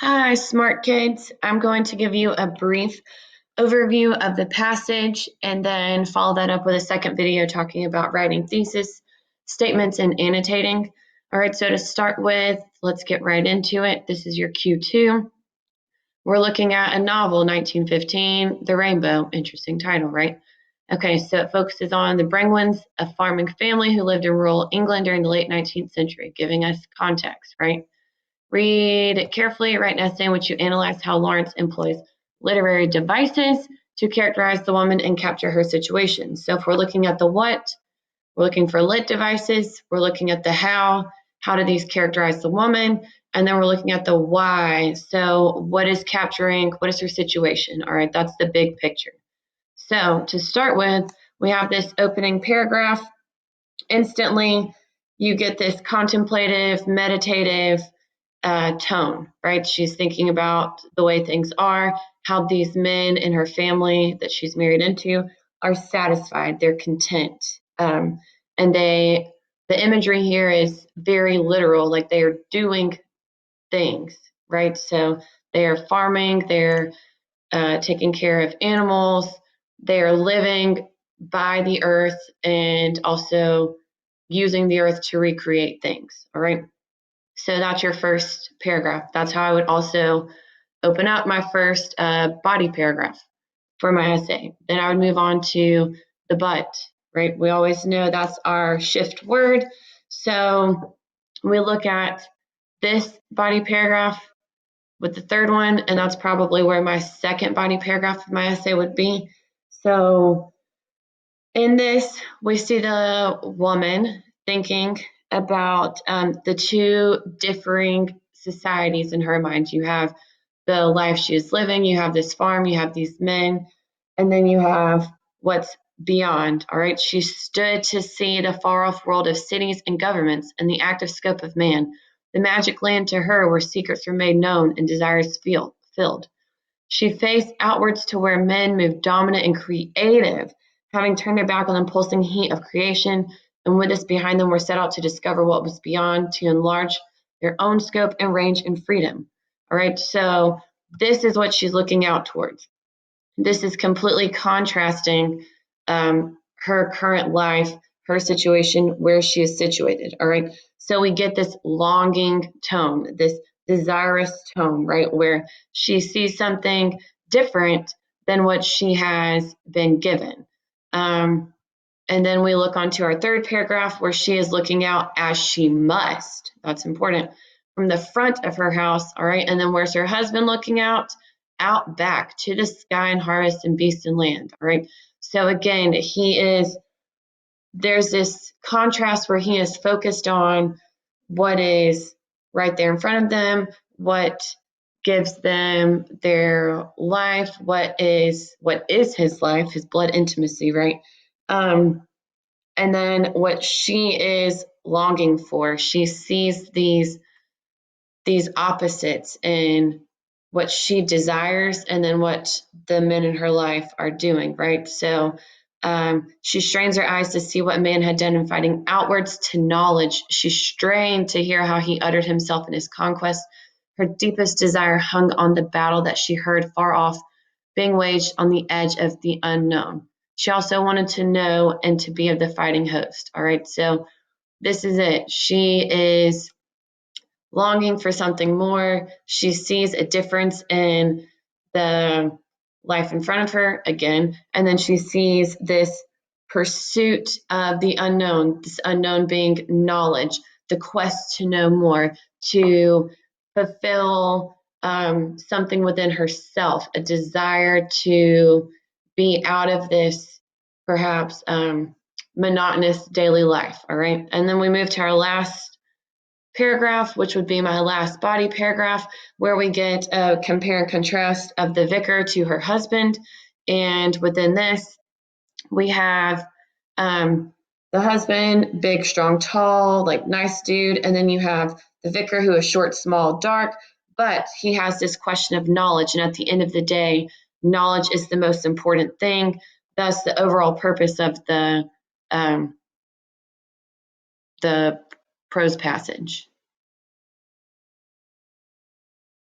Hi, smart kids. I'm going to give you a brief overview of the passage and then follow that up with a second video talking about writing thesis statements and annotating. All right, so to start with, let's get right into it. This is your Q2. We're looking at a novel, 1915, The Rainbow. Interesting title, right? Okay, so it focuses on the Brangwens, a farming family who lived in rural England during the late 19th century, giving us context, right? Read it carefully, write an essay in which you analyze how Lawrence employs literary devices to characterize the woman and capture her situation. So if we're looking at the what, we're looking for lit devices, we're looking at the how do these characterize the woman, and then we're looking at the why. So what is capturing, what is her situation? All right, that's the big picture. So to start with, we have this opening paragraph. Instantly, you get this contemplative, meditative, tone, right? She's thinking about the way things are, how these men in her family that she's married into are satisfied, they're content. And the imagery here is very literal, like they are doing things, right? So they are farming, they're taking care of animals, they are living by the earth and also using the earth to recreate things, all right? So that's your first paragraph. That's how I would also open up my first body paragraph for my essay. Then I would move on to the but, right? We always know that's our shift word. So we look at this body paragraph with the third one, and that's probably where my second body paragraph of my essay would be. So in this, we see the woman thinking about the two differing societies in her mind. You have the life she is living, you have this farm, you have these men, and then you have what's beyond. All right, she stood to see the far off world of cities and governments and the active scope of man, the magic land to her where secrets were made known and desires filled. She faced outwards to where men moved dominant and creative, having turned their back on the pulsing heat of creation, and with this behind them were set out to discover what was beyond, to enlarge their own scope and range and freedom. All right, so this is what she's looking out towards. This is completely contrasting her current life, her situation, where she is situated. All right. So we get this longing tone, this desirous tone, right? Where she sees something different than what she has been given. And then we look onto our third paragraph where she is looking out as she must. That's important. From the front of her house. All right. And then where's her husband looking out? Out back to the sky and harvest and beast and land. All right. So again, there's this contrast where he is focused on what is right there in front of them, what gives them their life, what is his life, his blood intimacy, right? And then what she is longing for. She sees these opposites in what she desires and then what the men in her life are doing, right? So she strains her eyes to see what man had done in fighting outwards to knowledge. She strained to hear how he uttered himself in his conquest. Her deepest desire hung on the battle that she heard far off, being waged on the edge of the unknown. She also wanted to know and to be of the fighting host. All right, so this is it. She is longing for something more. She sees a difference in the life in front of her again, and then she sees this pursuit of the unknown, this unknown being knowledge, the quest to know more, to fulfill something within herself, a desire to be out of this perhaps monotonous daily life. All right, and then we move to our last paragraph, which would be my last body paragraph, where we get a compare and contrast of the vicar to her husband. And within this, we have the husband, big, strong, tall, like nice dude. And then you have the vicar who is short, small, dark, but he has this question of knowledge. And at the end of the day, knowledge is the most important thing. Thus, the overall purpose of the prose passage.